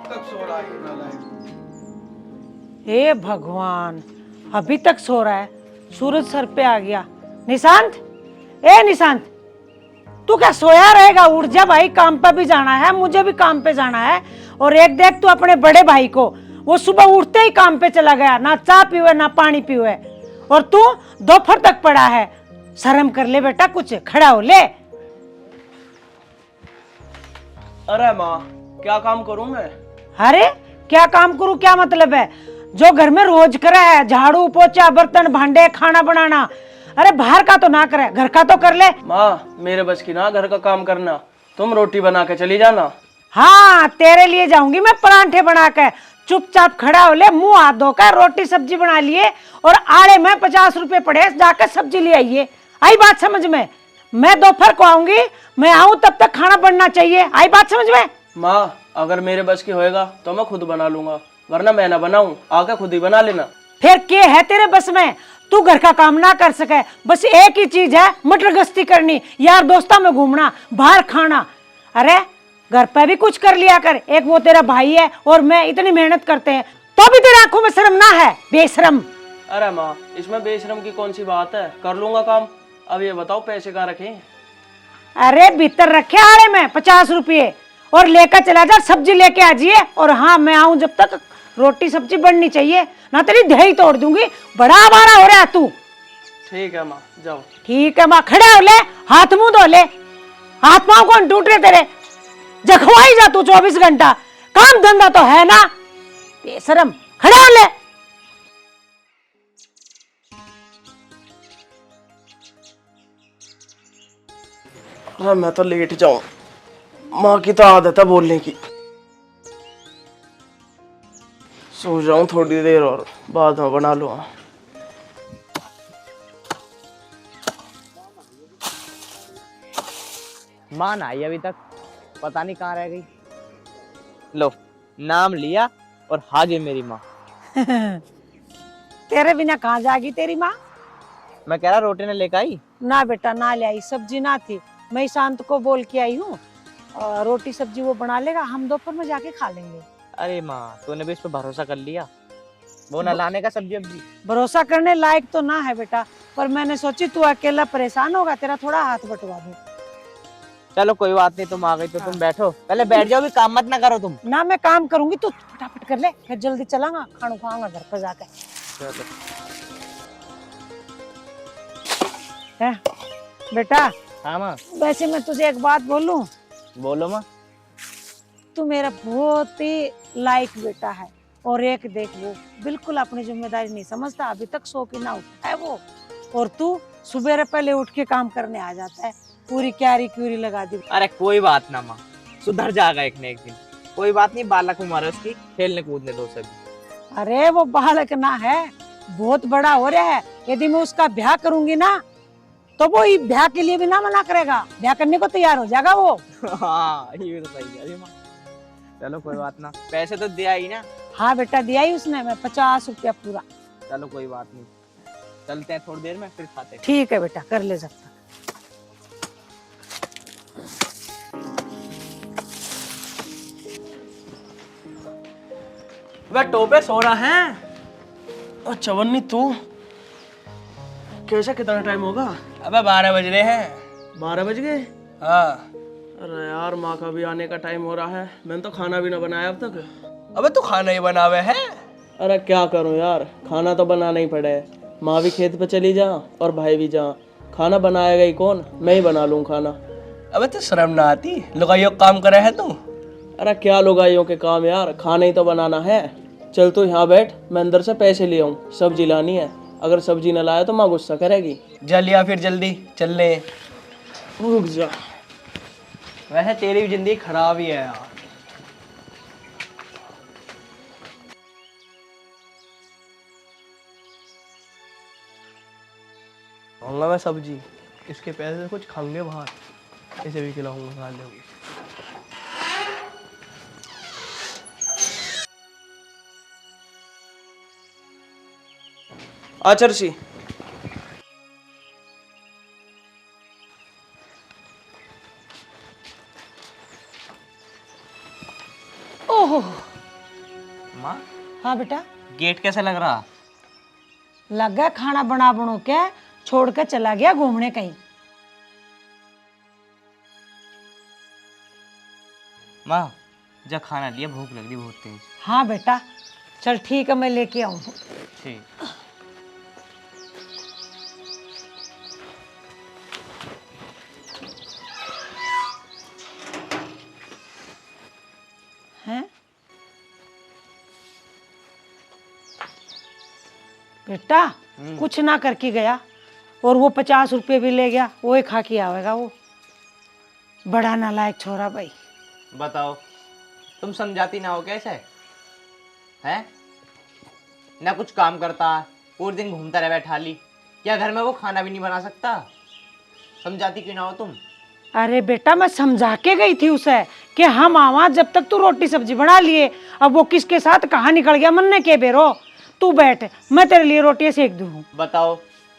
तक सो रहा है नालायक। हे भगवान, अभी तक सो रहा है। सूरज सर पे आ गया। निशांत, ए निशांत, तू क्या सोया रहेगा? उठ जा भाई, काम पे भी जाना है, मुझे भी काम पे जाना है। और एक देख तू अपने बड़े भाई को, वो सुबह उठते ही काम पे चला गया, ना चाय पीवे ना पानी पीवे, और तू दोपहर तक पड़ा है। शर्म कर ले बेटा, कुछ खड़ा हो ले। अरे माँ, क्या काम करूं मैं? अरे क्या काम करूं, क्या मतलब है? जो घर में रोज करे है, झाड़ू पोछा बर्तन भांडे खाना बनाना, अरे बाहर का तो ना करे, घर का तो कर ले। माँ, मेरे बस की ना घर का काम करना, तुम रोटी बना के चली जाना। हाँ, तेरे लिए जाऊंगी मैं परांठे बना के। चुपचाप खड़ा हो ले, मुंह हाथ धोकर रोटी सब्जी बना लिए, और आड़े में 50 रुपए पड़े, जाकर सब्जी ले आइए। आई बात समझ में? मैं दोपहर को आऊंगी, मैं आऊं तब तक खाना बनना चाहिए। आई बात समझ में? माँ, अगर मेरे बस की होएगा तो मैं खुद बना लूंगा, वरना मैं ना बनाऊं, आके खुद ही बना लेना। फिर क्या है तेरे बस में? तू घर का काम ना कर सके, बस एक ही चीज है, मटर गश्ती करनी, यार दोस्तों में घूमना, बाहर खाना। अरे घर पे भी कुछ कर लिया कर। एक वो तेरा भाई है और मैं इतनी मेहनत करते हैं, तो भी तेरे आंखों में शर्म ना है? बेशरम। अरे माँ, इसमें बेशरम की कौन सी बात है, कर लूंगा काम। अब ये बताओ पैसे कहाँ रखे? अरे भीतर रखे आड़े में 50 रुपये, और लेकर चला जा, सब्जी लेके आ जाइए। और हाँ, मैं आऊं जब तक रोटी सब्जी बननी चाहिए, ना तेरी दही तोड़ दूंगी। बड़ा आवारा हो रहा है तू। ठीक है माँ, जाओ। ठीक है माँ, खड़े हो ले, हाथ मुंह धो ले। हाथ पांव कौन टूट रहे तेरे? जखवाई जा तू 24 घंटा, काम धंधा तो है ना? बेशरम, खड़े हो ले। हाँ, मैं तो लेट जाऊं, माँ की तो आदत है बोलने की। सो जाऊं थोड़ी देर और बाद में बना लूंगा। माँ ना आई अभी तक, पता नहीं कहाँ रह गई। लो, नाम लिया और हाजिर मेरी माँ। तेरे बिना कहाँ जाएगी तेरी माँ? मैं कह रहा रोटी ने लेकर आई। ना बेटा, ना ले आई, सब्जी ना थी। मैं शांत को बोल के आई हूँ, रोटी सब्जी वो बना लेगा, हम दोपहर में जाके खा लेंगे। अरे माँ, तूने भी इस पे भरोसा कर लिया? वो न लाने का सब्जी अब्जी। भरोसा करने लायक तो ना है बेटा, पर मैंने सोची तू अकेला परेशान होगा, तेरा थोड़ा हाथ बटवा दूं। चलो कोई बात नहीं, तुम आ गई तो तुम बैठो, पहले बैठ जाओ, भी काम मत ना करो तुम। ना मैं काम करूंगी, तू फटाफट कर ले, फिर जल्दी चलांगा, खाना खाऊंगा घर पर जाकर। चलो। है बेटा, हाँ माँ। वैसे मैं तुझे एक बात बोलूं, बोलो माँ। तू मेरा बहुत ही लायक बेटा है। और एक देख, वो बिल्कुल अपनी जिम्मेदारी नहीं समझता, अभी तक सो के ना उठा है वो। और तू सुबह पहले उठ के काम करने आ जाता है, पूरी क्यारी क्यूरी लगा दी। अरे कोई बात ना माँ, सुधर जाएगा एक न एक दिन। कोई बात नहीं, बालक उम्र है उसकी, खेलने कूदने दो सभी। अरे वो बालक ना है, बहुत बड़ा हो रहा है। यदि मैं उसका ब्याह करूंगी ना, तो वो ब्याह के लिए भी ना मना करेगा, ब्याह करने को तैयार हो जाएगा वो। हाँ, ये तो सही है माँ। चलो कोई बात ना, पैसे तो दिया ही ना? हाँ बेटा, दिया ही उसने, मैं 50 रुपया पूरा। चलो कोई बात नहीं, चलते हैं थोड़ी देर में, फिर खाते हैं। ठीक है बेटा, कर ले सकता। वह टोपे सो रहा है? अच्छा वन्नी, तू कैसे, कितना टाइम होगा? अबे 12 बज रहे हैं। 12 बज गए? हाँ। अरे यार, माँ का भी आने का टाइम हो रहा है, मैंने तो खाना भी ना बनाया अब तक। अबे तू खाना ही बनावे है? अरे क्या करूं यार, खाना तो बनाना ही पड़े। माँ भी खेत पे चली जा और भाई भी जा, खाना बनाएगा ही कौन? मैं ही बना लूं खाना। अबे तू शर्म ना आती, लुगाइयों का काम करे है तू? अरे क्या लुगाइयों के काम यार, खाना ही तो बनाना है। चल तू यहाँ बैठ, मैं अंदर से पैसे ले आऊं, सब्जी लानी है। अगर सब्जी न लाया तो माँ गुस्सा करेगी। जल या फिर जल्दी चल ले। रुक जा। वैसे तेरी भी जिंदगी खराब ही है यार। खाऊंगा मैं सब्जी, इसके पैसे से कुछ खाएंगे बाहर, इसे भी खिलाऊंगा, खा लेंगे। आचरसी, ओह माँ हाँ बेटा। गेट कैसा लग रहा? लग गया खाना बना बनो के छोड़ कर चला गया घूमने कहीं। माँ जा खाना लिया, भूख लग रही बहुत तेज। हाँ बेटा चल ठीक है, मैं लेके आऊँ। ठीक। हैं बेटा कुछ ना करके गया और वो 50 रुपये भी ले गया, वो ही खा के आवेगा। वो बड़ा नालायक छोरा भाई। बताओ तुम समझाती ना हो कैसे है? ना कुछ काम करता, पूरे दिन घूमता रहे बैठा ली। क्या घर में वो खाना भी नहीं बना सकता? समझाती क्यों ना हो तुम? अरे बेटा मैं समझा के गई थी उसे कि हम आवा जब तक तू रोटी सब्जी बना लिए। अब वो किसके साथ कहाँ निकल गया मन ने के बेरो। तू बैठ, मैं तेरे लिए रोटियां सेक दूँ। बताओ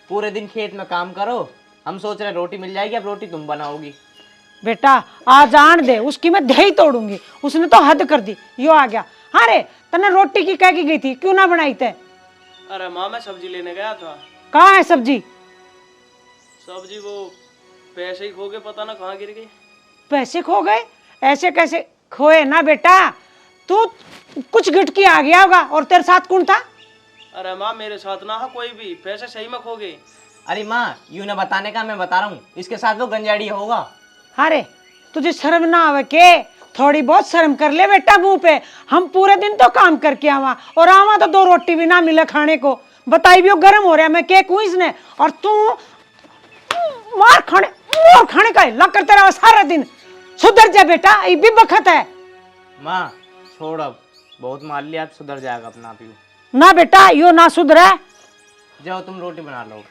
पूरे दिन खेत में काम करो, हम सोच रहे रोटी मिल जाएगी, अब रोटी तुम बनाओगी। बेटा आज आन दे, उसकी मैं दही तोड़ूंगी। उसने तो हद कर दी। यो आ गया। हाँ रे तने रोटी की कह की गई थी, क्यों ना बनाई थे? अरे माँ मैं सब्जी लेने गया था। कहाँ है सब्जी? सब्जी वो पैसे ही खो गए, पता ना कहाँ गिर गई। पैसे खो गए? ऐसे कैसे खोए ना बेटा, तू कुछ गिटकी आ गया होगा। और तेरे साथ कौन था? अरे माँ मेरे साथ ना है कोई भी, पैसे सही में खो गए। अरे माँ यूं ना बताने का, मैं बता रहा हूँ, इसके साथ वो गंजाड़ी होगा। अरे तुझे शर्म ना आवे के? थोड़ी बहुत शर्म कर ले बेटा मुंह पे। हम पूरे दिन तो काम करके आवा और आवा तो 2 रोटी भी ना मिले खाने को। बताई भी वो गर्म हो रहा है, मैं के कहूँ इसने। और तू मार खाने और खाने का लग करते रहा सारा दिन। सुधर जा बेटा, ये भी बखत है। माँ छोड़, अब बहुत मार लिया, अब सुधर जाएगा अपना आप यूं। ना बेटा यो ना सुधरे। जाओ तुम रोटी बना लो।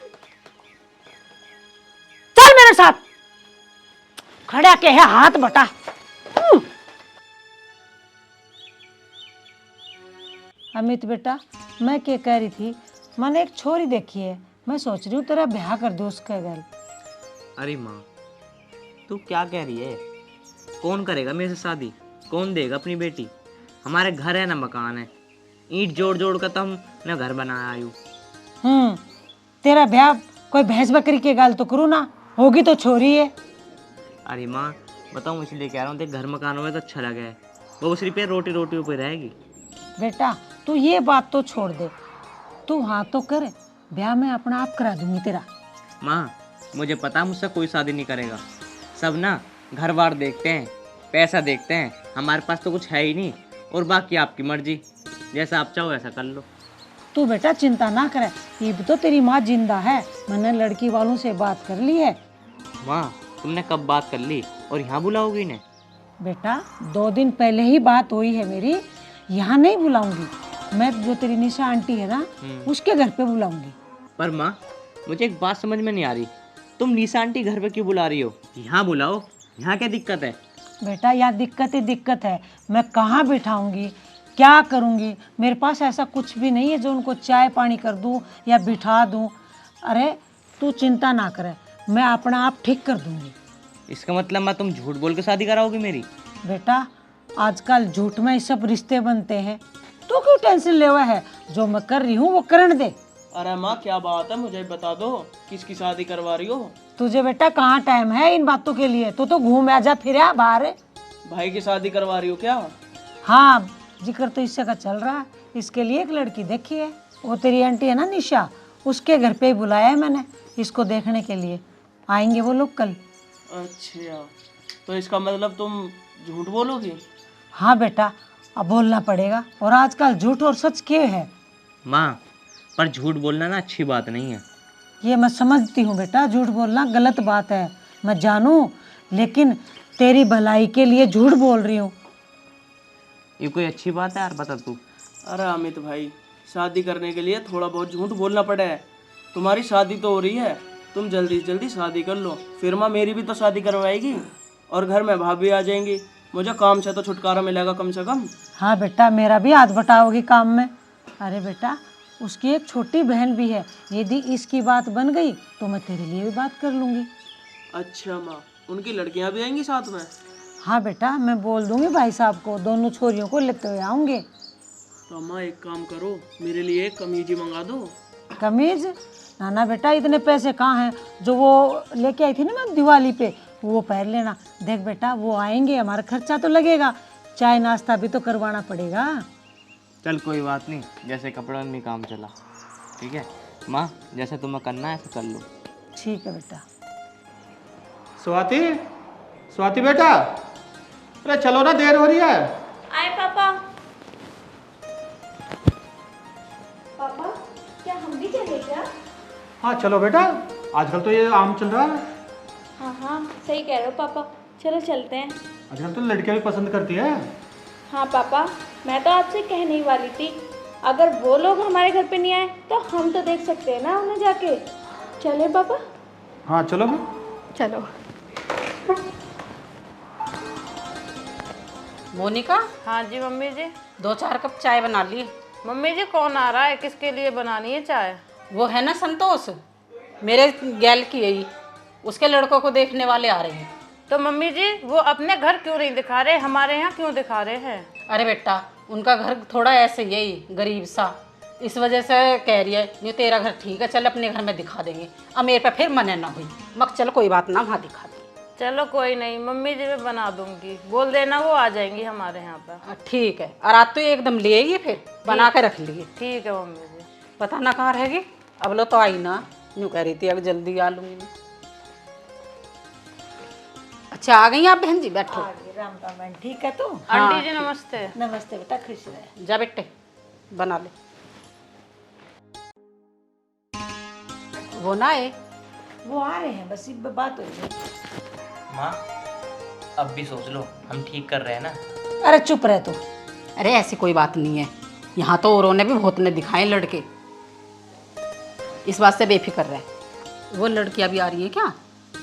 चल मेरे साथ। खड़ा के है हाथ बटा। अमित बेटा मैं क्या कह रही थी, मैंने एक छोरी देखी है, मैं सोच रही हूँ तेरा ब्याह कर दो उसके घर। अरे माँ तू क्या कह रही है? कौन करेगा मेरे से शादी? कौन देगा अपनी बेटी? हमारे घर है ना मकान है, ईंट जोड़ जोड़ कर तो हम ना घर बनाया आयु। तेरा ब्याह कोई भैंस बकरी के गाल तो करूँ ना, होगी तो छोरी है। अरे माँ बताऊँ इसलिए कह रहा हूँ, देख घर मकानों में तो अच्छा लगा है, वो सिर्फ पे रोटी रोटी पे रहेगी। बेटा तू ये बात तो छोड़ दे, तू हाँ तो कर, ब्याह मैं अपना आप करा दूंगी तेरा। माँ मुझे पता मुझसे कोई शादी नहीं करेगा, सब ना घर बार देखते हैं, पैसा देखते हैं, हमारे पास तो कुछ है ही नहीं। और बाकी आपकी मर्जी, जैसा आप चाहो ऐसा कर लो। तू बेटा चिंता ना करे, ये भी तो तेरी माँ जिंदा है, मैंने लड़की वालों से बात कर ली है। माँ तुमने कब बात कर ली और यहाँ बुलाओगी इन्हें? बेटा 2 दिन पहले ही बात हुई है मेरी, यहाँ नहीं बुलाऊंगी मैं, जो तेरी निशा आंटी है ना उसके घर पे बुलाऊंगी। पर माँ मुझे एक बात समझ में नहीं आ रही, तुम निशा आंटी घर पे क्यों बुला रही हो? यहाँ बुलाओ, यहाँ क्या दिक्कत है? बेटा यहाँ दिक्कत ही दिक्कत है, मैं कहाँ बिठाऊंगी, क्या करूँगी? मेरे पास ऐसा कुछ भी नहीं है जो उनको चाय पानी कर दूँ या बिठा दूँ। अरे तू चिंता ना करे, मैं अपना आप ठीक कर दूँगी। इसका मतलब माँ तुम झूठ बोल के शादी कराओगी मेरी? बेटा आजकल झूठ में ही सब रिश्ते बनते हैं, तू क्यों टेंशन ले हुआ है? जो मैं कर रही हूँ वो करने दे। अरे माँ क्या बात है, मुझे बता दो किसकी शादी करवा रही हो? तुझे बेटा कहाँ टाइम है इन बातों के लिए, तू तो घूम आ जा फिर आ बाहर। भाई की शादी करवा रही हो क्या? हाँ जिक्र तो इससे का चल रहा है, इसके लिए एक लड़की देखी है, वो तेरी आंटी है ना निशा, उसके घर पे ही बुलाया है मैंने इसको देखने के लिए। आएंगे वो लोग कल। अच्छा तो इसका मतलब तुम झूठ बोलोगी? हाँ बेटा अब बोलना पड़ेगा, और आजकल झूठ और सच क्या है? माँ पर झूठ बोलना ना अच्छी बात नहीं है। ये मैं समझती हूँ बेटा, झूठ बोलना गलत बात है, मैं जानूँ, लेकिन तेरी भलाई के लिए झूठ बोल रही हूँ। ये कोई अच्छी बात है यार, बता तू। अरे अमित भाई शादी करने के लिए थोड़ा बहुत झूठ बोलना पड़े है। तुम्हारी शादी तो हो रही है, तुम जल्दी से जल्दी शादी कर लो, फिर माँ मेरी भी तो शादी करवाएगी और घर में भाभी आ जाएंगी, मुझे काम से तो छुटकारा मिलेगा कम से कम। हाँ बेटा मेरा भी हाथ बटाओगी काम में। अरे बेटा उसकी एक छोटी बहन भी है, यदि इसकी बात बन गई तो मैं तेरे लिए भी बात कर लूँगी। अच्छा माँ उनकी लड़कियाँ भी आएंगी साथ में? हाँ बेटा मैं बोल दूँगी भाई साहब को, दोनों छोरियों को लेते हुए आऊँगे। तो अम्मा एक काम करो, मेरे लिए एक कमीज ही मंगा दो। कमीज? ना ना बेटा, इतने पैसे कहाँ हैं? जो वो लेके आई थी ना मैं दिवाली पे, वो पहन लेना। देख बेटा, वो आएंगे, हमारा खर्चा तो लगेगा, चाय नाश्ता भी तो करवाना पड़ेगा। चल कोई बात नहीं, जैसे कपड़ों में काम चला। ठीक है माँ, जैसे तुम्हें करना है ऐसे कर लो। ठीक है बेटा। स्वाति, स्वाति बेटा, अरे चलो ना, देर हो रही है। आए पापा। पापा, क्या हम भी चले क्या? हाँ चलो बेटा, आजकल तो ये आम चल रहा है। हाँ हाँ, सही कह रहे हो पापा, चलो चलते हैं। आजकल तो लड़कियां भी पसंद करती है। हाँ पापा, मैं तो आपसे कहने ही वाली थी, अगर वो लोग हमारे घर पे नहीं आए तो हम तो देख सकते हैं ना उन्हें जाके। चले पापा? हाँ चलो फिर। चलो। मोनिका, हाँ जी मम्मी जी। 2-4 कप चाय बना ली। मम्मी जी कौन आ रहा है, किसके लिए बनानी है चाय? वो है ना संतोष, मेरे गैल की यही, उसके लड़कों को देखने वाले आ रहे हैं। तो मम्मी जी वो अपने घर क्यों नहीं दिखा रहे, हमारे यहाँ क्यों दिखा रहे हैं? अरे बेटा, उनका घर थोड़ा ऐसे यही गरीब सा, इस वजह से कह रही है ये तेरा घर ठीक है, चल अपने घर में दिखा देंगे। अब मेरे पे फिर मने ना हुई, मक चल कोई बात ना, वहाँ दिखा देंगे। चलो कोई नहीं मम्मी जी, मैं बना दूंगी, बोल देना वो आ जाएंगी हमारे यहाँ पर। ठीक है, और रात तो ये एकदम ले आइए, फिर बना के रख लिए। ठीक है मम्मी जी। पता ना कहाँ रहेगी, अब लो तो आई ना, यूँ कह रही थी अब जल्दी आ लूँगी मैं। अच्छा आ गई आप बहन जी, बैठो। राम राम बहन, ठीक है तू? आंटी जी नमस्ते। नमस्ते बेटा, खुश रहे। जा बेटे बना ले। वो ना आए? वो आ रहे हैं, बस बात हो रही है। माँ अब भी सोच लो, हम ठीक कर रहे हैं ना। अरे चुप रहे तू। अरे ऐसी कोई बात नहीं है, यहाँ तो औरों ने भी बहुत ने दिखाए लड़के, इस बात से बेफिक्र रहे। वो लड़कियाँ भी आ रही है क्या?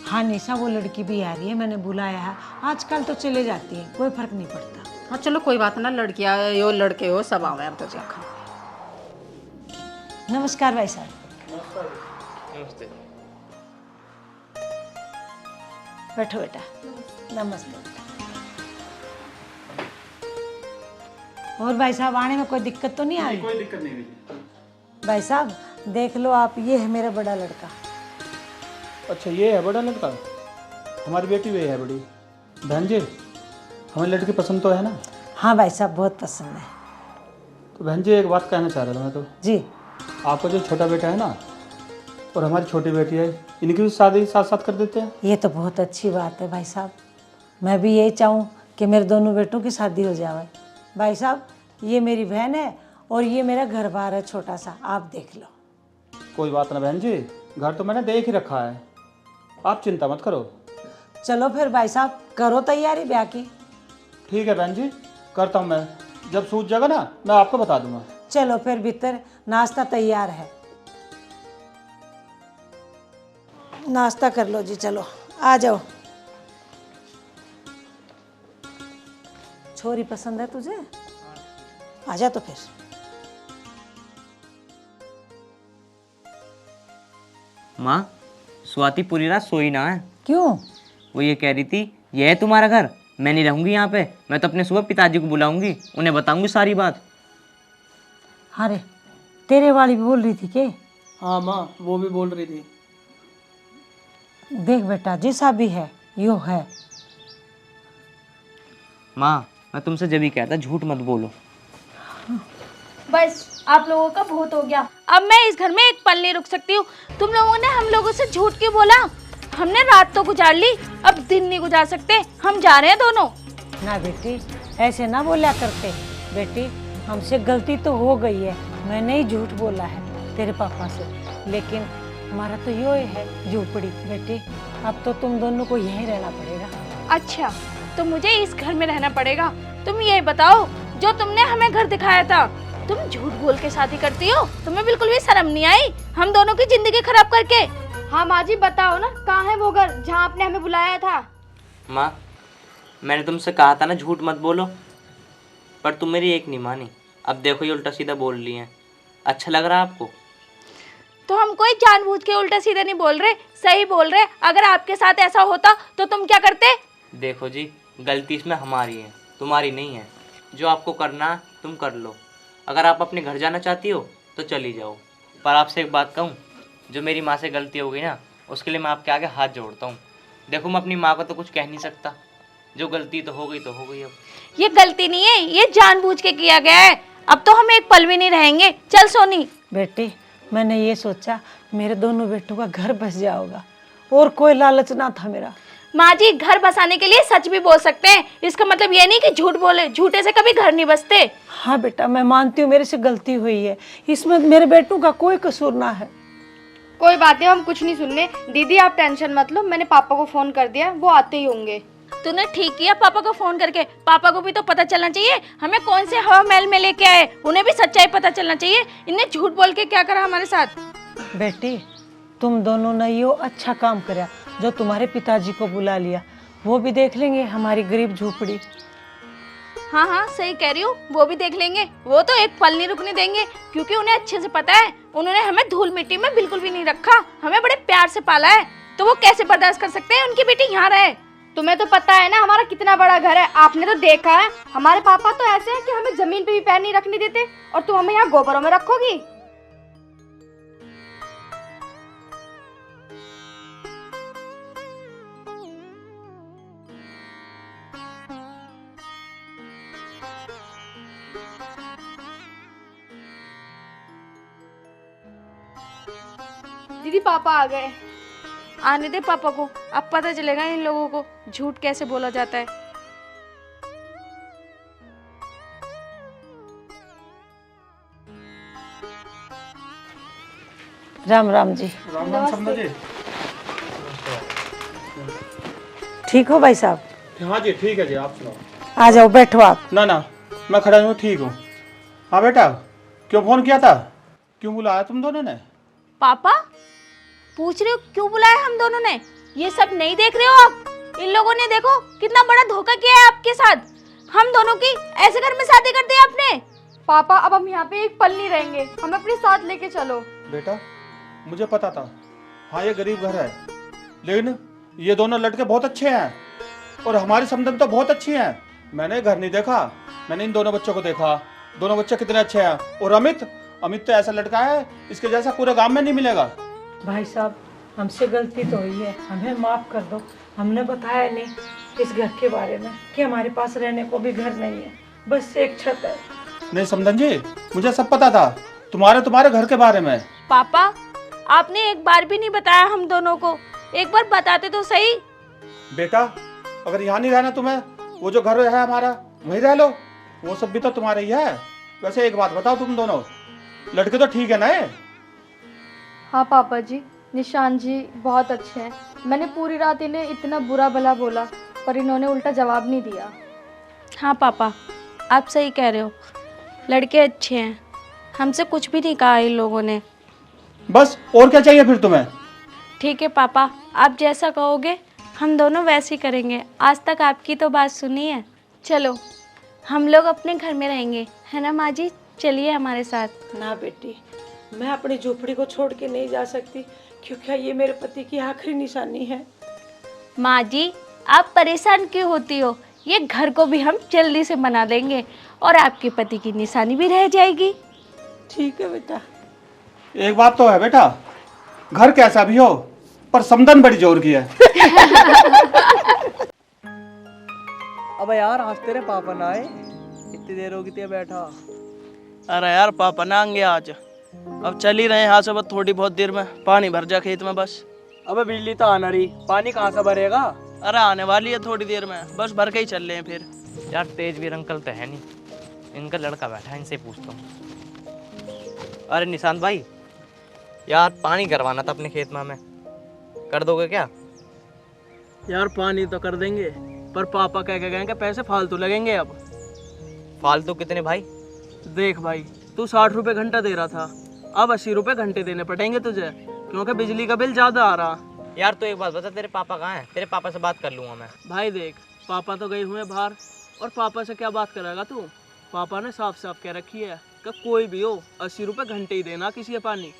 हाँ निशा, वो लड़की भी आ रही है, मैंने बुलाया है। आजकल तो चले जाती है, कोई फर्क नहीं पड़ता। हाँ चलो कोई बात ना, लड़कियाँ हो लड़के हो सब आवे अब तो जाकर। नमस्कार भाई साहब। नमस्ते। बैठो बेटा। नमस्ते। और भाई साहब आने में कोई दिक्कत तो नहीं आ रही? कोई दिक्कत नहीं हुई। भाई साहब देख लो आप, ये है मेरा बड़ा लड़का। अच्छा ये है बड़ा लड़का, हमारी बेटी भी है बड़ी। बहन जी, हमें लड़की पसंद तो है ना? हाँ भाई साहब, बहुत पसंद है। तो बहन जी एक बात कहना चाह रहा था मैं तो। जी। आपका जो छोटा बेटा है ना और हमारी छोटी बेटी है, इनकी भी शादी साथ साथ कर देते हैं। ये तो बहुत अच्छी बात है भाई साहब, मैं भी यही चाहूँ कि मेरे दोनों बेटों की शादी हो जाए। भाई साहब ये मेरी बहन है और ये मेरा घर बार है छोटा सा, आप देख लो। कोई बात ना बहन जी, घर तो मैंने देख ही रखा है, आप चिंता मत करो। चलो फिर भाई साहब करो तैयारी ब्याह की। ठीक है बहन जी, करता हूँ मैं, जब सूझ जाएगा ना मैं आपको बता दूंगा। चलो फिर भीतर नाश्ता तैयार है, नाश्ता कर लो जी। चलो आ जाओ। छोरी पसंद है तुझे? आ जा तो फिर। माँ स्वाति पूरी रात सोई ना है। क्यों? वो ये कह रही थी ये है तुम्हारा घर, मैं नहीं रहूंगी यहाँ पे, मैं तो अपने सुबह पिताजी को बुलाऊंगी, उन्हें बताऊंगी सारी बात। अरे तेरे वाली भी बोल रही थी के? हाँ माँ, वो भी बोल रही थी। देख बेटा, जैसा भी है यो है। माँ मैं तुमसे जब भी कहता झूठ मत बोलो। बस आप लोगों का बहुत हो गया, अब मैं इस घर में एक पल नहीं रुक सकती हूँ। तुम लोगों ने हम लोगों से झूठ क्यों बोला? हमने रात तो गुजार ली, अब दिन नहीं गुजार सकते। हम जा रहे हैं दोनों। ना बेटी ऐसे ना बोला करते। बेटी हमसे गलती तो हो गई है, मैंने ही झूठ बोला है तेरे पापा से, लेकिन हमारा तो यो है झूपड़ी। बेटी अब तो तुम दोनों को यहीं रहना पड़ेगा। अच्छा तो मुझे इस घर में रहना पड़ेगा? तुम ये बताओ, जो तुमने हमें घर दिखाया था, तुम झूठ बोल के शादी करती हो? तुम्हें बिल्कुल भी शर्म नहीं आई हम दोनों की जिंदगी खराब करके? हाँ माँ जी बताओ ना, कहाँ है वो घर जहाँ आपने हमें बुलाया था? माँ मैंने तुमसे कहा था ना झूठ मत बोलो, पर तुम मेरी एक नहीं मानी। अब देखो ये उल्टा सीधा बोल रही हैं। अच्छा लग रहा है आपको? तो हम कोई जानबूझ के उल्टा सीधा नहीं बोल रहे, सही बोल रहे। अगर आपके साथ ऐसा होता तो तुम क्या करते? देखो जी, गलती इसमें हमारी है, तुम्हारी नहीं है। जो आपको करना है तुम कर लो। अगर आप अपने घर जाना चाहती हो तो चली जाओ, पर आपसे एक बात कहूँ, जो मेरी माँ से गलती हो गई ना, उसके लिए मैं आपके आगे हाथ जोड़ता हूँ। देखो मैं अपनी माँ को तो कुछ कह नहीं सकता, जो गलती तो हो गई अब। ये गलती नहीं है, ये जानबूझ के किया गया है। अब तो हम एक पल भी नहीं रहेंगे। चल सोनी। बेटी, मैंने ये सोचा मेरे दोनों बेटों का घर बस जाओगा, और कोई लालच ना था मेरा। माँ जी, घर बसाने के लिए सच भी बोल सकते हैं, इसका मतलब ये नहीं कि झूठ बोले। झूठे से कभी घर नहीं बसते। हाँ बेटा, मैं मानती हूँ मेरे से गलती हुई है, इसमें मेरे बेटों का कोई कसूर ना है। कोई बात नहीं, हम कुछ नहीं सुनने। दीदी आप टेंशन मत लो, मैंने पापा को फोन कर दिया, वो आते ही होंगे। तूने ठीक किया पापा को फोन करके। पापा को भी तो पता चलना चाहिए हमें कौन से हवा महल में लेके आए। उन्हें भी सच्चाई पता चलना चाहिए, इन्हें झूठ बोल के क्या करा हमारे साथ। बेटी, तुम दोनों ने यो अच्छा काम करा जो तुम्हारे पिताजी को बुला लिया। वो भी देख लेंगे हमारी गरीब झोपड़ी। हाँ हाँ, सही कह रही हूँ, वो भी देख लेंगे। वो तो एक पल नहीं रुकने देंगे, क्योंकि उन्हें अच्छे से पता है उन्होंने हमें धूल मिट्टी में बिल्कुल भी नहीं रखा, हमें बड़े प्यार से पाला है। तो वो कैसे बर्दाश्त कर सकते हैं उनकी बेटी यहाँ रहे। तुम्हें तो पता है ना हमारा कितना बड़ा घर है, आपने तो देखा है। हमारे पापा तो ऐसे हैं कि हमें जमीन पे भी पैर नहीं रखने देते, और तुम हमें यहाँ गोबरों में रखोगी। दीदी पापा आ गए। आने दे पापा को, अब पता चलेगा इन लोगों को झूठ कैसे बोला जाता है। राम राम जी। राम राम समझा जी। ठीक हो भाई साहब? हाँ जी ठीक है जी, आप सुनाओ। आ जाओ, बैठो आप। ना ना, मैं खड़ा हूँ, ठीक हूँ। हाँ बेटा, क्यों फोन किया था, क्यों बुलाया तुम दोनों ने? पापा पूछ रहे हो क्यों बुलाया हम दोनों ने? ये सब नहीं देख रहे हो आप? इन लोगों ने देखो कितना बड़ा धोखा किया है आपके साथ। हम दोनों की ऐसे घर में शादी कर दी आपने। पापा अब हम यहाँ पे एक पल नहीं रहेंगे, हमें अपने साथ लेके चलो। बेटा मुझे पता था, हाँ ये गरीब घर है, लेकिन ये दोनों लड़के बहुत अच्छे हैं और हमारी समझ तो बहुत अच्छी हैं। मैंने घर नहीं देखा, मैंने इन दोनों बच्चों को देखा। दोनों बच्चे कितने अच्छे हैं। और अमित तो ऐसा लड़का है, इसके जैसा पूरे गांव में नहीं मिलेगा। भाई साहब, हमसे गलती तो हुई है, हमें माफ कर दो। हमने बताया नहीं इस घर के बारे में कि हमारे पास रहने को भी घर नहीं है, बस एक छत है। नहीं समधन जी, मुझे सब पता था तुम्हारे घर के बारे में। पापा आपने एक बार भी नहीं बताया हम दोनों को, एक बार बताते तो सही। बेटा अगर यहाँ नहीं रहना तुम्हें, वो जो घर है हमारा वहीं रह लो, वो सब भी तो तुम्हारे ही है। वैसे एक बात बताओ, तुम दोनों लड़के तो ठीक है ना? हाँ पापा जी, निशान जी बहुत अच्छे हैं। मैंने पूरी रात इन्हें इतना बुरा भला बोला, पर इन्होंने उल्टा जवाब नहीं दिया। हाँ पापा आप सही कह रहे हो, लड़के अच्छे हैं, हमसे कुछ भी नहीं कहा इन लोगों ने। बस और क्या चाहिए फिर तुम्हें? ठीक है पापा, आप जैसा कहोगे हम दोनों वैसे ही करेंगे। आज तक आपकी तो बात सुनी है। चलो हम लोग अपने घर में रहेंगे, है ना माँ जी? चलिए हमारे साथ। ना बेटी, मैं अपनी झोपड़ी को छोड़ के नहीं जा सकती, क्योंकि ये मेरे पति की आखिरी निशानी है। माँ जी आप परेशान क्यों होती हो? ये घर को भी हम जल्दी से बना देंगे और आपके पति की निशानी भी रह जाएगी। ठीक है बेटा। एक बात तो है बेटा, घर कैसा भी हो पर समधन बड़ी जोर की है। अबे यार, आज तेरे पापा ना आए, इतनी देर होगी तेरे बैठा। अरे यार पापा ना आएंगे आज, अब चल ही रहे हैं यहाँ से, बस थोड़ी बहुत देर में पानी भर जा खेत में बस। अबे बिजली तो आना रही, पानी कहाँ से भरेगा? अरे आने वाली है थोड़ी देर में, बस भर के ही चल रहे हैं फिर। यार तेजवीर अंकल तो है नहीं, इनका लड़का बैठा है, इनसे पूछता हूँ। अरे निशांत भाई, यार पानी करवाना था अपने खेत में, हमें कर दोगे क्या? यार पानी तो कर देंगे, पर पापा कह के गए कि पैसे फालतू लगेंगे। अब फालतू कितने भाई? देख भाई, तू 60 रुपये घंटा दे रहा था, अब 80 रुपये घंटे देने पड़ेंगे तुझे, क्योंकि बिजली का बिल ज़्यादा आ रहा। यार तो एक बात बता, तेरे पापा कहाँ हैं? तेरे पापा से बात कर लूँगा मैं। भाई देख, पापा तो गए हुए बाहर, और पापा से क्या बात करेगा तू? पापा ने साफ साफ कह रखी है कि कोई भी हो 80 रुपये घंटे ही देना किसी का पानी।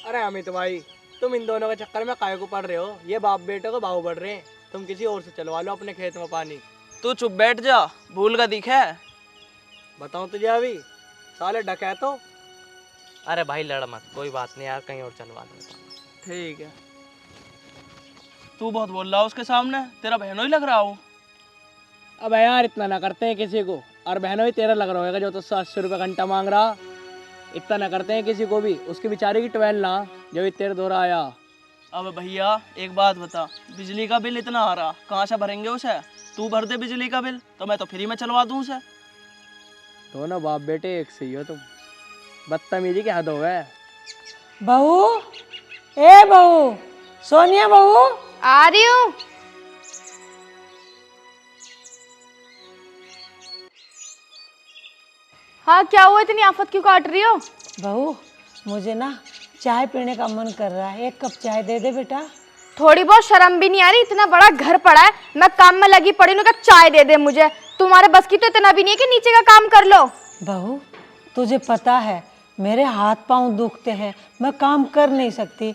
अरे अमित भाई, तुम इन दोनों के चक्कर में काहे को पड़ रहे हो? ये बाप बेटे को भाव बढ़ रहे हैं, तुम किसी और से चलवा लो अपने खेत में पानी। तू चुप बैठ जा, भूल का दिख है। बताऊं तुझे अभी, साले डकैतो। अरे भाई लड़ मत, कोई बात नहीं यार, कहीं और चलवा दो। ठीक है। तू बहुत बोल रहा है उसके सामने, तेरा बहनों ही लग रहा हूँ। अब यार इतना ना करते हैं किसी को, और बहनों ही तेरा लग रहा होगा जो तो 700 रुपये घंटा मांग रहा। इतना ना करते हैं किसी को भी, उसकी बेचारे की 12 ना जो भी तेरे दौरा आया। अब भैया एक बात बता, बिजली का बिल इतना आ रहा, कहाँ से भरेंगे उसे? तू भर दे बिजली का बिल तो मैं तो फ्री में चलवा दूँ उसे। दोनों बाप बेटे एक से ही हो तुम, बदतमीजी के हद हो गए। बहू, ए बहू, सोनिया बहू, आ रही हूँ। हाँ क्या हुआ, इतनी आफत क्यों काट रही हो? बहू मुझे ना चाय पीने का मन कर रहा है, एक कप चाय दे दे बेटा। थोड़ी बहुत शर्म भी नहीं आ रही? इतना बड़ा घर पड़ा है, मैं काम में लगी पड़ी हूँ, क्या चाय दे दे मुझे? तुम्हारे बस की तो इतना भी नहीं है कि नीचे का काम कर लो। बहू तुझे पता है मेरे हाथ पांव दुखते हैं, मैं काम कर नहीं सकती,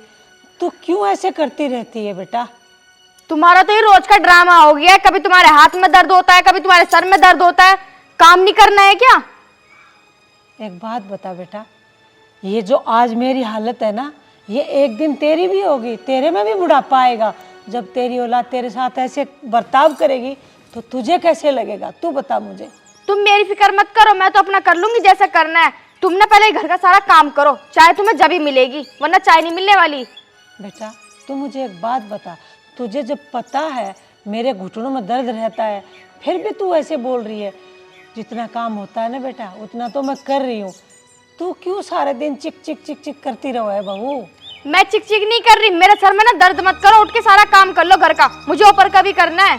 तू क्यों ऐसे करती रहती है बेटा? तुम्हारा तो ये रोज का ड्रामा हो गया है, कभी तुम्हारे हाथ में दर्द होता है, कभी तुम्हारे सर में दर्द होता है, काम नहीं करना है क्या? एक बात बता बेटा, ये जो आज मेरी हालत है ना, ये एक दिन तेरी भी होगी, तेरे में भी बुढ़ापा आएगा। जब तेरी औलाद तेरे साथ ऐसे बर्ताव करेगी तो तुझे कैसे लगेगा, तू बता मुझे। तुम मेरी फिक्र मत करो, मैं तो अपना कर लूंगी जैसा करना है। तुम ना पहले घर का सारा काम करो, चाय तुम्हें जब ही मिलेगी, वरना चाय नहीं मिलने वाली। बेटा तू मुझे एक बात बता, तुझे जब पता है मेरे घुटनों में दर्द रहता है, फिर भी तू ऐसे बोल रही है? जितना काम होता है ना बेटा उतना तो मैं कर रही हूँ, तू क्यों सारे दिन चिक चिक चिक चिक करती रहो है बहू? मैं चिक चिक नहीं कर रही, मेरे सर में ना दर्द मत करो, उठ के सारा काम कर लो घर का, मुझे ऊपर का भी करना है।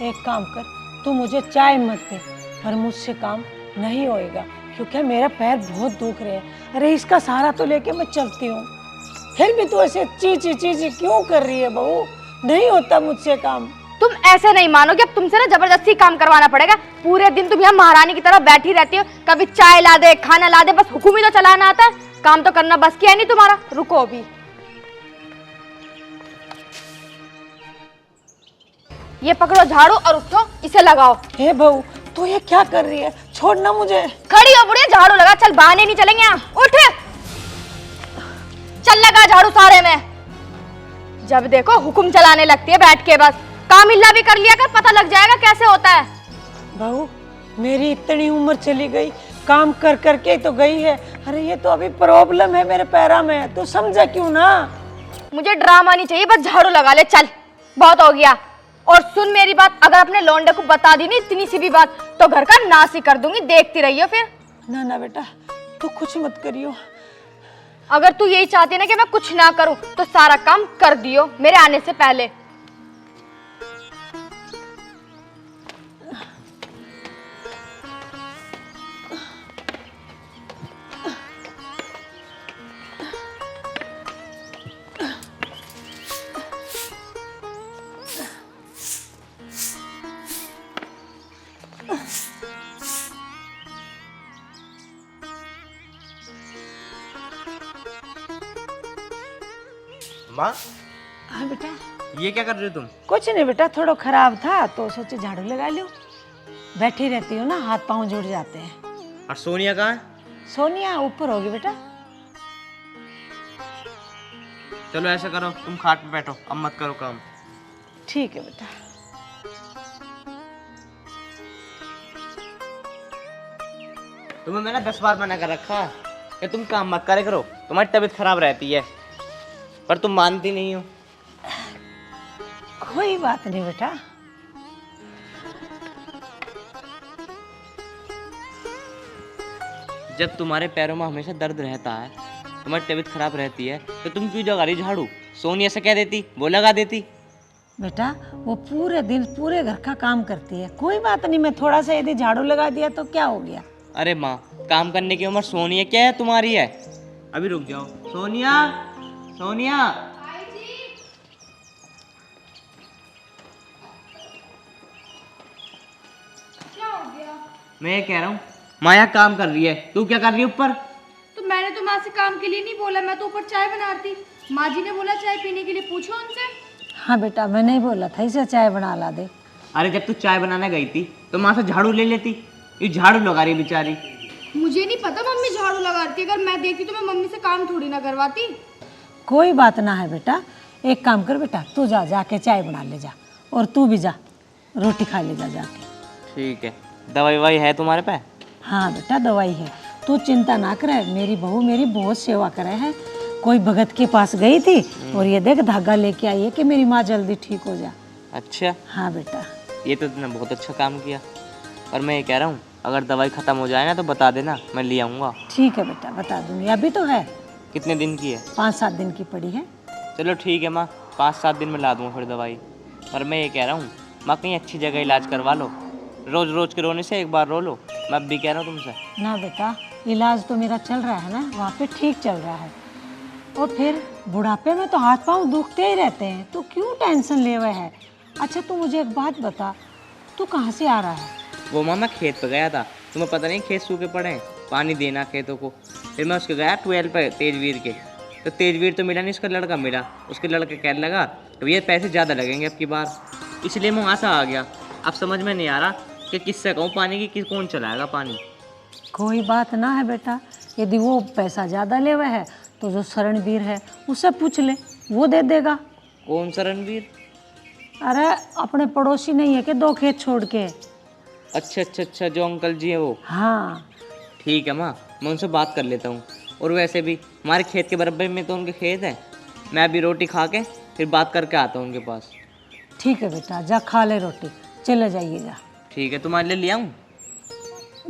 एक काम कर, तू मुझे चाय मत दे, पर मुझसे काम नहीं होएगा क्योंकि मेरा पैर बहुत दुख रहे हैं। अरे इसका सहारा तो लेके मैं चलती हूँ, फिर भी तू ऐसे ची ची क्यों कर रही है बहू? नहीं होता मुझसे काम। तुम ऐसे नहीं मानोगे, अब तुमसे ना जबरदस्ती काम करवाना पड़ेगा। पूरे दिन तुम यहाँ महारानी की तरह बैठी रहती हो, कभी चाय ला दे, खाना ला दे, बस हुक्म ही तो चलाना आता है, काम तो करना बस की है नहीं तुम्हारा। रुको अभी, ये पकड़ो झाड़ू और उठो, इसे लगाओ। हे बहू तू ये क्या कर रही है, छोड़ना मुझे। खड़ी हो बुढ़िया, झाड़ू लगा, चल बहाने नहीं चलेंगे यहाँ, उठ चल, लगा झाड़ू सारे में। जब देखो हुक्म चलाने लगती है बैठ के, बस काम इल्ला भी कर लिया कर, पता लग जाएगा कैसे होता है। बहू मेरी इतनी उम्र चली गई, काम कर करके तो गई है। अरे ये तो अभी प्रॉब्लम है मेरे पैरा में, तू समझा क्यों ना? मुझे ड्रामा नहीं चाहिए, बस झाड़ू लगा ले, चल बहुत हो गया। और सुन मेरी बात, अगर अपने लौंडे को बता दी नहीं इतनी सी भी बात तो घर का नाश ही कर दूंगी, देखती रहियो फिर। ना ना बेटा तू कुछ मत करियो। अगर तू यही चाहती है ना कि मैं कुछ ना करूं तो सारा काम कर दियो मेरे आने से पहले। माँ हाँ बेटा। ये क्या कर रही हो तुम? कुछ नहीं बेटा, थोड़ा खराब था तो सोचे झाड़ू लगा लो। बैठी रहती हूँ ना, हाथ पांव जुड़ जाते हैं। और सोनिया कहाँ है? सोनिया ऊपर होगी बेटा। चलो ऐसा करो, तुम खाट पे बैठो, अब मत करो काम। ठीक है बेटा। तुम्हें मैंने 10 बार मना कर रखा है कि तुम काम मत करे करो, तुम्हारी तबीयत खराब रहती है, पर तुम मानती नहीं हो। कोई बात नहीं बेटा। जब तुम्हारे पैरों में हमेशा दर्द रहता है, तुम्हारी तबीयत खराब रहती है, तो तुम क्यों जगा रही झाड़ू? सोनिया से कह देती, वो लगा देती। बेटा वो पूरे दिन पूरे घर का काम करती है, कोई बात नहीं, मैं थोड़ा सा यदि झाड़ू लगा दिया तो क्या हो गया? अरे माँ, काम करने की उम्र सोनिया क्या है तुम्हारी है? अभी रुक जाओ। सोनिया, सोनिया। मैं ये कह रहा हूँ, माया काम कर रही है, तू क्या कर रही है ऊपर? तो मैंने तो माँ से काम के लिए नहीं बोला, मैं तो ऊपर चाय बना रही थी। माँ जी ने बोला चाय पीने के लिए, पूछो उनसे। हाँ बेटा मैंने ही बोला था इसे चाय बना ला दे। अरे जब तू चाय बनाने गई थी तो माँ से झाड़ू ले लेती, ये झाड़ू लगा रही बेचारी। मुझे नहीं पता मम्मी झाड़ू लगाती, अगर मैं देखती तो मैं मम्मी से काम थोड़ी ना करवाती। कोई बात ना है बेटा, एक काम कर बेटा, तू जा जाके चाय बना ले जा, और तू भी जा रोटी खा ले जा जाके। ठीक है, दवाई ववाई है तुम्हारे पे? हाँ बेटा दवाई है, तू चिंता ना करे, मेरी बहू मेरी बहुत सेवा करे है। कोई भगत के पास गई थी और ये देख धागा लेके आई है कि मेरी माँ जल्दी ठीक हो जा। अच्छा, हाँ बेटा। ये तो तुमने बहुत अच्छा काम किया। और मैं ये कह रहा हूँ, अगर दवाई ख़त्म हो जाए ना तो बता देना, मैं ले आऊँगा। ठीक है बेटा, बता दूंगी। अभी तो है, कितने दिन की है? 5-7 दिन की पड़ी है। चलो ठीक है माँ, 5-7 दिन में ला दूँगा फिर दवाई। और मैं ये कह रहा हूँ, माँ कहीं अच्छी जगह इलाज करवा लो, रोज़ रोज़ के रोने से एक बार रो लो। मैं अब भी कह रहा हूँ तुमसे। ना बेटा, इलाज तो मेरा चल रहा है ना, वहाँ पे ठीक चल रहा है। और फिर बुढ़ापे में तो हाथ पांव दुखते ही रहते हैं, तो क्यों टेंशन ले हुए है। अच्छा तू मुझे एक बात बता, तू कहाँ से आ रहा है? वो माँ मैं खेत पे गया था, तुम्हें पता नहीं खेत सूखे पड़े हैं, पानी देना खेतों को। फिर मैं उसके गया 12 पे तेजवीर के, तो तेजवीर तो मिला नहीं, उसका लड़का मिला। उसके लड़के कहने लगा तो ये पैसे ज़्यादा लगेंगे अब की बार, इसलिए मैं वहाँ से आ गया। अब समझ में नहीं आ रहा कि किससे कहूँ पानी की, किस कौन चलाएगा पानी। कोई बात ना है बेटा, यदि वो पैसा ज़्यादा ले हुआ है तो जो शरणवीर है उससे पूछ ले, वो दे देगा। कौन सा रणवीर? अरे अपने पड़ोसी नहीं है कि 2 खेत छोड़ के? अच्छा अच्छा अच्छा, जो अंकल जी है वो। हाँ ठीक है माँ, मैं उनसे बात कर लेता हूँ। और वैसे भी हमारे खेत के बराबर में तो उनके खेत है। मैं अभी रोटी खा के फिर बात करके आता हूँ उनके पास। ठीक है बेटा, जा खा ले रोटी, चले जाइएगा। ठीक है, तुम्हारे लिए ले आऊँ?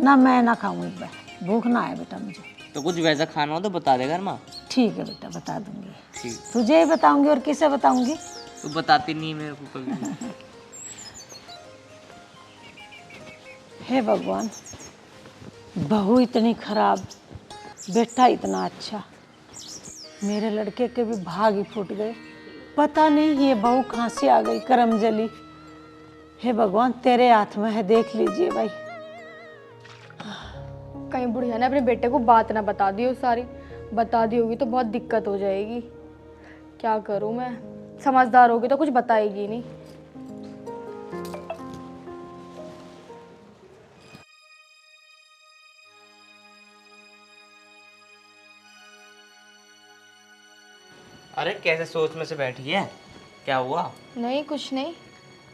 ना मैं ना खाऊँ, एक बार भूख ना है बेटा मुझे। तो कुछ वैसा खाना हो तो बता देगा माँ। ठीक है बेटा, बता दूंगी। ठीक। तुझे ही बताऊंगी, और किसे बताऊंगी? तू बताती नहीं मेरे को कभी। हे भगवान, बहू इतनी खराब, बेटा इतना अच्छा, मेरे लड़के के भी भाग ही फूट गए। पता नहीं ये बहू कहाँ से आ गई करम जली। हे भगवान तेरे हाथ में है, देख लीजिए भाई। कहीं बुढ़िया ने अपने बेटे को बात ना बता दी हो सारी, बता दी होगी तो बहुत दिक्कत हो जाएगी। क्या करूं मैं, समझदार होगी तो कुछ बताएगी नहीं। अरे कैसे सोच में से बैठी है, क्या हुआ? नहीं कुछ नहीं।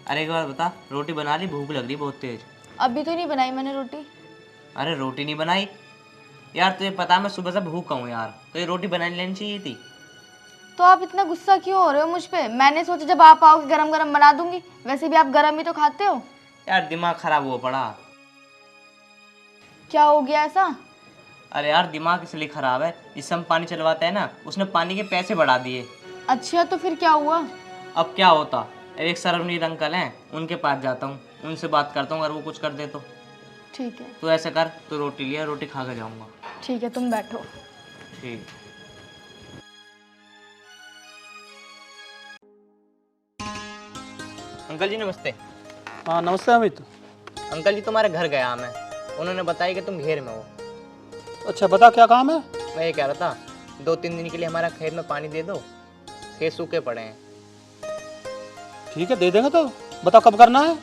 अरे एक बार बता, रोटी बना ली? भूख लग रही बहुत तेज। अभी तो नहीं बनाई मैंने रोटी। अरे रोटी नहीं बनाई यार? तुझे पता है मैं सुबह से भूखा हूँ यार, तो ये रोटी बना लेनी चाहिए थी। तो आप इतना गुस्सा क्यों हो रहे हो मुझ पे? मैंने सोचा जब आप आओगे गरम गरम बना दूंगी, वैसे भी आप गरम ही तो खाते हो। यार दिमाग खराब हुआ पड़ा। क्या हो गया ऐसा? अरे यार दिमाग इसलिए खराब है, इससे हम पानी चलवाते हैं ना, उसने पानी के पैसे बढ़ा दिए। अच्छा तो फिर क्या हुआ? अब क्या होता, एक सरवनीर अंकल हैं, उनके पास जाता हूँ, उनसे बात करता हूँ, अगर वो कुछ कर दे तो। ठीक है। तो ऐसा कर, तो रोटी लिया, रोटी खा कर जाऊँगा। ठीक है तुम बैठो। ठीक। अंकल जी नमस्ते। हाँ नमस्ते अमित। अंकल जी तुम्हारे घर गया मैं, उन्होंने बताया कि तुम घेर में हो। अच्छा बता क्या काम है? मैं ये कह रहा था 2-3 दिन के लिए हमारा खेत में पानी दे दो, खेत सूखे पड़े हैं। ठीक है दे देंगे, तो बता कब करना है?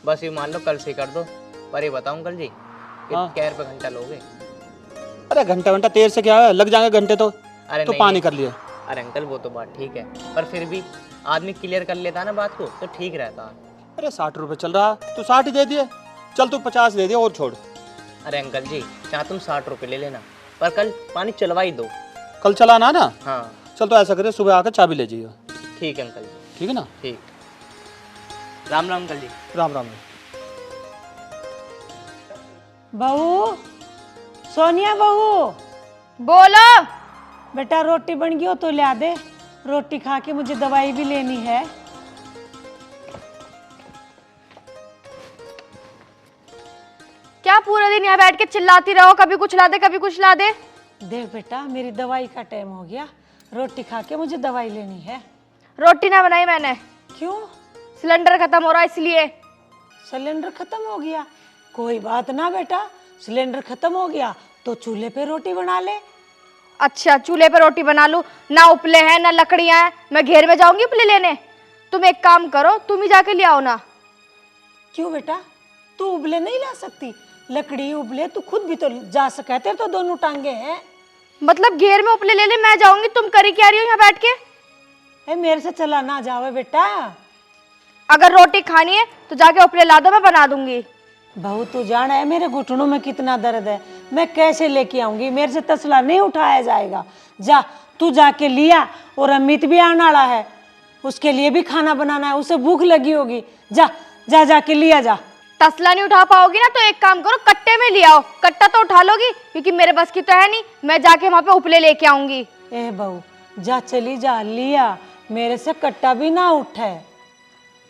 बस ये मान लो कल से कर दो। पर ये बताओ अंकल जी, हाँ। क्या रुपये घंटा लोगे? अरे घंटा देर से क्या है, लग जाएंगे घंटे तो। अरे तो नहीं, पानी कर लिए। अरे अंकल वो तो बात ठीक है, पर फिर भी आदमी क्लियर कर लेता है ना बात को, तो ठीक रहता है। अरे 60 रुपये चल रहा है, तू 60 ही दे दिए। चल तू 50 दे दिए और छोड़। अरे अंकल जी चाहे तुम 60 रुपये ले लेना, पर कल पानी चलवा ही दो। कल चलाना ना? हाँ चल तो ऐसा करे, सुबह आकर चाबी ले जाइए। ठीक है अंकल जी। ठीक है ना? ठीक। राम राम अंकल जी। राम राम। बहू, सोनिया बहू, बोलो। बेटा रोटी बन गई हो तो ला दे, रोटी खा के मुझे दवाई भी लेनी है। क्या पूरा दिन यहाँ बैठ के चिल्लाती रहो, कभी कुछ ला दे कभी कुछ ला दे। देख बेटा मेरी दवाई का टाइम हो गया, रोटी खा के मुझे दवाई लेनी है। रोटी ना बनाई मैंने। क्यों? सिलेंडर खत्म हो रहा है इसलिए। सिलेंडर खत्म हो गया? कोई बात ना बेटा, सिलेंडर खत्म हो गया तो चूल्हे पे रोटी बना ले। अच्छा चूल्हे पे रोटी बना लूं? ना उपले हैं ना लकड़ियां हैं, मैं घेर में जाऊंगी उपले लेने? तुम एक काम करो, तुम ही जाके ले आओ ना। क्यों बेटा, तू उबले नहीं ला सकती? लकड़ी उबले, तू खुद भी तो जा सके, तेरे तो दोनों टांगे हैं। मतलब घेर में उपले ले ले, मैं जाऊंगी, तुम करी क्या रही हो यहाँ बैठ के? ए, मेरे से चला ना जाओ बेटा। अगर रोटी खानी है तो जाके उपले ला दो, मैं बना दूंगी। बहू तू जान है मेरे घुटनों में कितना दर्द है, मैं कैसे लेके आऊंगी, मेरे से तसला नहीं उठाया जाएगा। जा तू जाके लिया, और अमित भी आने वाला है, उसके लिए भी खाना बनाना है, उसे भूख लगी होगी। जा जा जाके लिया जा। तसला नहीं उठा पाओगी ना तो एक काम करो, कट्टे में ले आओ। कट्टा तो उठा लोगी, क्योंकि मेरे बस की तो है नहीं, मैं जाके वहां पे उपले लेके आऊंगी। ए बहू जा, चली जा, लिया, मेरे से कट्टा भी ना उठे।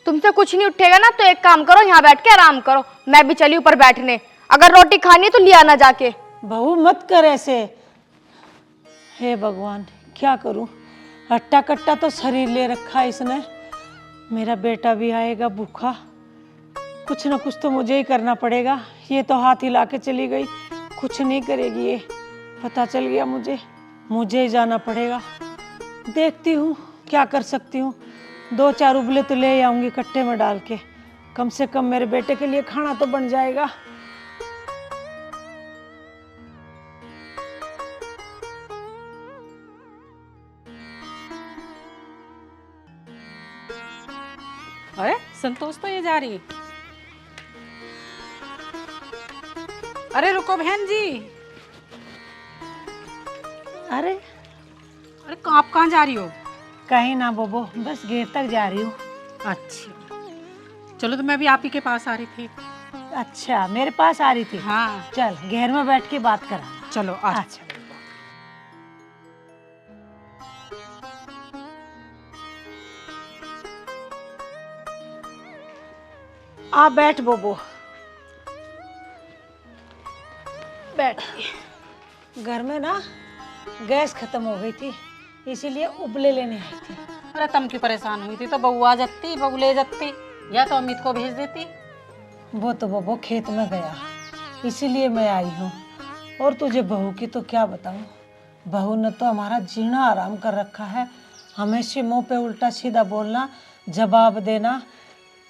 तुमसे कुछ नहीं उठेगा ना तो एक काम करो, यहाँ बैठ के आराम करो, मैं भी चली ऊपर बैठने। अगर रोटी खानी है तो लिया ना जाके। बहू मत कर ऐसे। हे भगवान क्या करूं, अट्टा कट्टा तो शरीर ले रखा है इसने, मेरा बेटा भी आएगा भूखा, कुछ ना कुछ तो मुझे ही करना पड़ेगा। ये तो हाथ हिला के चली गई, कुछ नहीं करेगी ये, पता चल गया मुझे ही जाना पड़ेगा। देखती हूँ क्या कर सकती हूँ, 2-4 उबले तो ले आऊंगी कट्टे में डाल के, कम से कम मेरे बेटे के लिए खाना तो बन जाएगा। अरे संतोष तो ये जा रही है। अरे रुको बहन जी। अरे अरे आप कहाँ जा रही हो? कहीं ना बोबो, बस गेट तक जा रही हूँ। अच्छा चलो, तो मैं भी आप ही के पास आ रही थी। अच्छा मेरे पास आ रही थी? हाँ चल घेर में बैठ के बात करा। चलो अच्छा। आ बैठ बोबो, बैठ। घर में ना गैस खत्म हो गई थी, इसीलिए उबले लेने आई थी। अरे तुम क्यों परेशान हुई थी? तो बहू आ जाती, बहू ले जाती, या तो अमित को भेज देती। वो तो बोबो खेत में गया, इसीलिए मैं आई हूँ। और तुझे बहू की तो क्या बताऊँ, बहू ने तो हमारा जीना आराम कर रखा है, हमेशा मुंह पे उल्टा सीधा बोलना, जवाब देना।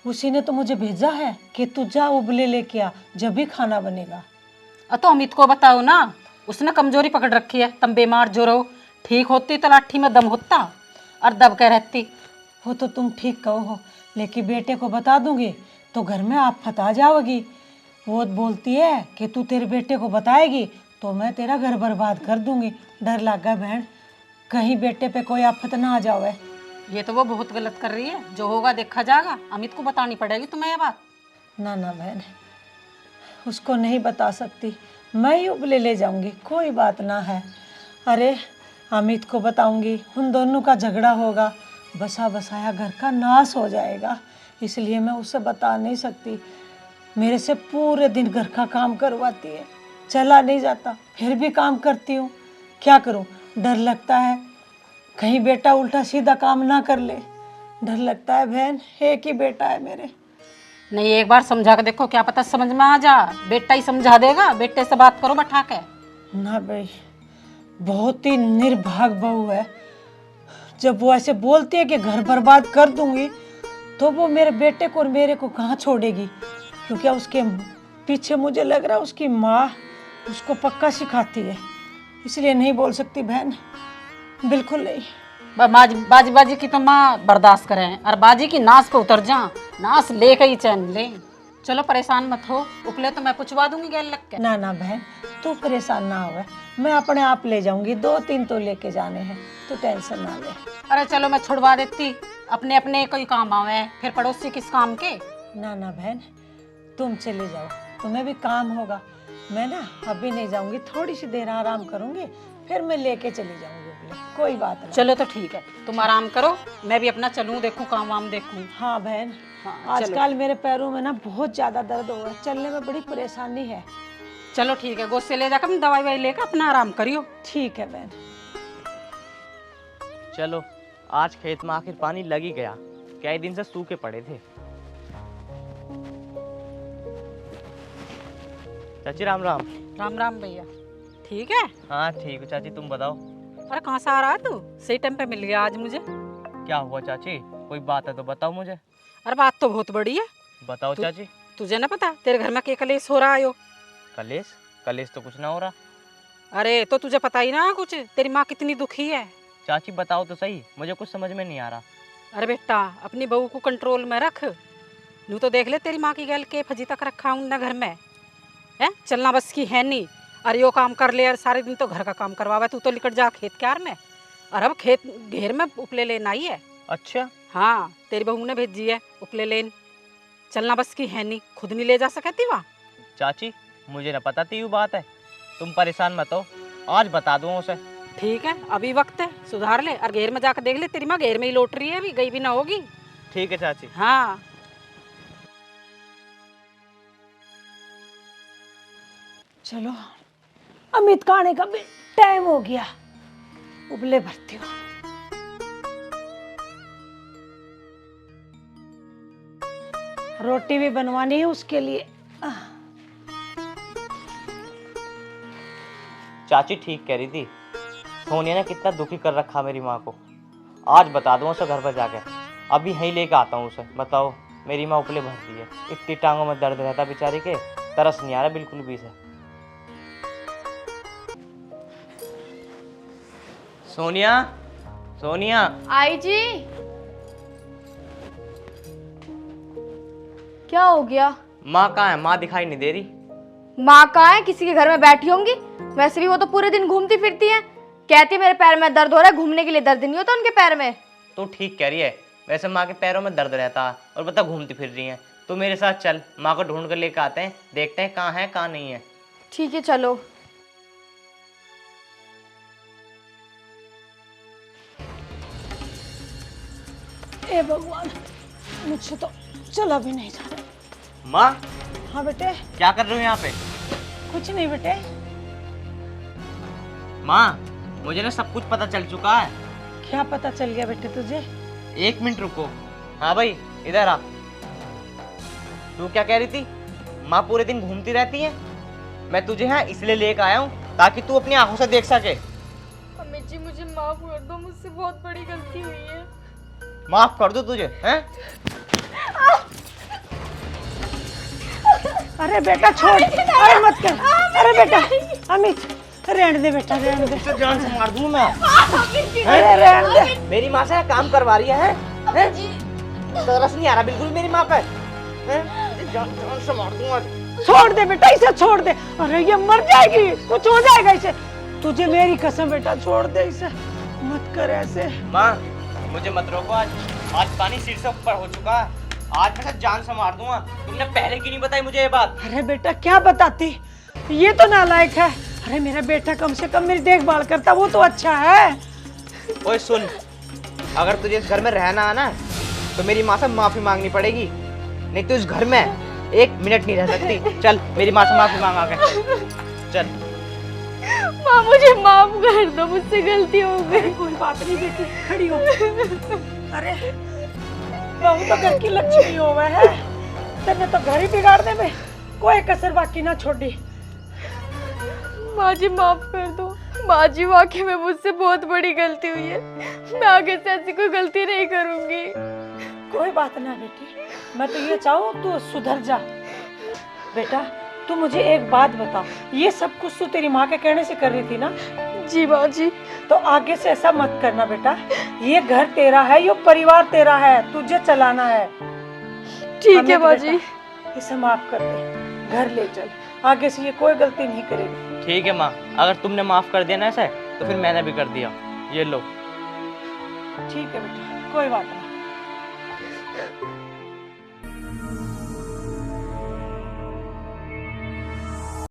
उसी ने तो मुझे भेजा है कि तू जा उबले लेके आ, जब भी खाना बनेगा। तो अमित को बताओ ना, उसने कमजोरी पकड़ रखी है। तुम बीमार जो रहो, ठीक होती तो लाठी में दम होता और दब के रहती। वो तो तुम ठीक कहो हो, लेकिन बेटे को बता दूंगी तो घर में आप फता जाओगी। वो बोलती है कि तू तेरे बेटे को बताएगी तो मैं तेरा घर बर्बाद कर दूंगी। डर लगा बहन, कहीं बेटे पे कोई आफत ना आ जावे। ये तो वो बहुत गलत कर रही है, जो होगा देखा जाएगा। अमित को बतानी पड़ेगी तुम्हें ये बात। ना ना बहन, उसको नहीं बता सकती, मैं ही उबले ले जाऊंगी, कोई बात ना है। अरे अमित को बताऊंगी, उन दोनों का झगड़ा होगा, बसा बसाया घर का नाश हो जाएगा, इसलिए मैं उसे बता नहीं सकती। मेरे से पूरे दिन घर का काम करवाती है, चला नहीं जाता, फिर भी काम करती हूँ। क्या करूँ, डर लगता है कहीं बेटा उल्टा सीधा काम ना कर ले, डर लगता है बहन, एक ही बेटा है मेरे। नहीं, एक बार समझा के देखो, क्या पता समझ में आ जा। बेटा ही समझा देगा, बेटे से बात करो बैठा के। ना भाई, बहुत ही निर्भाग बहू है। जब वो ऐसे बोलती है कि घर बर्बाद कर दूंगी, तो वो मेरे बेटे को और मेरे को कहाँ छोड़ेगी, क्योंकि उसके पीछे मुझे लग रहा है उसकी माँ उसको पक्का सिखाती है, इसलिए नहीं बोल सकती बहन, बिल्कुल नहीं। बाजी बाजी की तो माँ बर्दाश्त करें, और बाजी की नाश पे उतर जा, नाश लेके ही चैन ले। चलो परेशान मत हो, उपले तो मैं पुछवा दूंगी गैल लग के। ना ना बहन, तू परेशान ना हो, मैं अपने आप ले जाऊंगी, 2-3 तो लेके जाने हैं, तू टेंशन ना ले। अरे चलो मैं छुड़वा देती, अपने अपने कोई काम आवे, फिर पड़ोसी किस काम के। ना ना बहन, तुम चले जाओ, तुम्हें भी काम होगा। मैं ना अभी नहीं जाऊंगी, थोड़ी सी देर आराम करूंगी, फिर मैं लेके चली जाऊंगी उपले, कोई बात नहीं। चलो तो ठीक है, तुम आराम करो, मैं भी अपना चलूं, देखूं काम वाम देखूं। हाँ बहन, हाँ, आजकल मेरे पैरों में ना बहुत ज्यादा दर्द हो रहा है, चलने में बड़ी परेशानी है। चलो ठीक है, गोद से ले जाकर दवाई वाई लेकर अपना आराम करियो। ठीक है बहन। चलो, आज खेत में आखिर पानी लग ही गया, कई दिन से सूखे पड़े थे। चाची राम राम। राम राम भैया। ठीक है? हाँ ठीक है चाची, तुम बताओ। अरे कहाँ से आ रहा है तू? सही टाइम पे मिल गया आज मुझे। क्या हुआ चाची, कोई बात है तो बताओ मुझे। अरे बात तो बहुत बड़ी है। बताओ चाची। तुझे ना पता तेरे घर में के कलेश हो रहा है? कलेश कलेश तो कुछ ना हो रहा। अरे तो तुझे पता ही ना कुछ, तेरी माँ कितनी दुखी है। चाची बताओ तो सही, मुझे कुछ समझ में नहीं आ रहा। अरे बेटा अपनी बहू को कंट्रोल में रख। यूँ तो देख ले तेरी माँ की गैल के फजी तक रखा हूँ ना घर में है, चलना बस की है नहीं। अरे यो काम कर ले, अरे सारे दिन तो घर का काम करवावा, तू तो निकट जा खेत क्यार में। और अब खेत घेर में उपले लेना ही है। अच्छा हाँ तेरी बहू ने भेजी है उपले लेन, चलना बस की है नहीं, खुद नहीं ले जा सकती वहाँ। चाची मुझे ना पता थी ये बात है, तुम परेशान मत हो, आज बता दूँ उसे। ठीक है अभी वक्त है, सुधार ले और घेर में जाकर देख ले, तेरी माँ घेर में ही लौट रही है, अभी गई भी ना होगी। ठीक है चाची। हाँ चलो अमित का आने का भी टाइम हो गया, उबले भरती हूँ। रोटी भी बनवानी है उसके लिए। चाची ठीक कह रही थी, सोनिया ने कितना दुखी कर रखा मेरी माँ को। आज बता दूँ उसे घर पर जाकर, अभी यहीं लेकर आता हूँ उसे। बताओ मेरी माँ उपले भरती है, इतनी टांगों में दर्द रहता बेचारी के, तरस नहीं आ रहा बिल्कुल भी से। सोनिया सोनिया। आई जी। क्या हो गया? माँ कहाँ है? माँ दिखाई नहीं दे रही। माँ कहाँ है? किसी के घर में बैठी होंगी। वैसे भी वो तो पूरे दिन घूमती फिरती हैं। कहती है मेरे पैर में दर्द हो रहा है, घूमने के लिए दर्द नहीं होता उनके पैर में। तो ठीक कह रही है, वैसे माँ के पैरों में दर्द रहता है और पता घूमती फिर रही है। तो मेरे साथ चल, माँ को ढूंढ कर लेकर आते हैं, देखते हैं कहाँ है कहाँ नहीं है। ठीक है चलो। ए भगवान, मुझसे तो चला भी नहीं जा रहा। माँ हाँ बेटे। क्या कर रहे हो यहाँ पे? कुछ नहीं बेटे। माँ मुझे ना सब कुछ पता चल चुका है। क्या पता चल गया बेटे तुझे? 1 मिनट रुको। हाँ भाई इधर आ। तू क्या कह रही थी? माँ पूरे दिन घूमती रहती है। मैं तुझे यहाँ इसलिए लेकर आया हूँ ताकि तू अपनी आंखों से देख सके। अम्मी जी मुझे माफ कर दो, मुझसे बहुत बड़ी गलती हुई है। माफ कर दो तुझे हैं? अरे बेटा छोड़, अरे मत कर। अरे बेटा अमित, रहने दे बेटा, रहने दे। जान से मार दूँ मैं। अरे रहने दे। मेरी माँ से काम करवा रही है? तरस नहीं आ रहा बिल्कुल मेरी माँ पे? जान से मार दूंगा। छोड़ दे बेटा, इसे छोड़ दे। अरे ये मर जाएगी, कुछ हो जाएगा इसे। तुझे मेरी कसम बेटा, छोड़ दे इसे, मत कर ऐसे। माँ मुझे मत रोको, आज पानी सिर से ऊपर हो चुका है। आज मैं जान से मार दूंगा। तुमने पहले क्यों नहीं बताई मुझे ये बात? अरे बेटा क्या बताती, ये तो नालायक है। अरे मेरा बेटा कम से कम मेरी देखभाल करता, वो तो अच्छा है। ओए सुन, अगर तुझे इस घर में रहना है ना तो मेरी माँ से माफी मांगनी पड़ेगी, नहीं तो इस घर में 1 मिनट नहीं रह सकती। चल मेरी माँ से माफी मांग आके चल। माँ मुझे माफ कर दो, मुझसे गलती हो गई। कोई बात नहीं बेटी, खड़ी हो। अरे बहू तो घर की लक्ष्मी हो गए है, तेने तो घर ही बिगाड़ने में कोई कसर बाकी ना छोड़ी। माँ जी माफ कर दो। माँ जी वाकई में मुझसे बहुत बड़ी गलती हुई है, मैं आगे से ऐसी कोई गलती नहीं करूंगी। कोई बात ना बेटी, मैं तो ये चाहूँ तू सुधर जा। बेटा तू मुझे एक बात बता, ये सब कुछ तू तेरी माँ के कहने से कर रही थी ना? जी माँ जी। तो आगे से ऐसा मत करना बेटा, ये घर तेरा है, ये परिवार तेरा है, तुझे चलाना है। ठीक है माँ जी। इसे माफ कर दे, घर ले चल, आगे से ये कोई गलती नहीं करेगी। ठीक है माँ, अगर तुमने माफ कर दिया ना ऐसे तो फिर मैंने भी कर दिया। ये लो। ठीक है बेटा, कोई बात नहीं।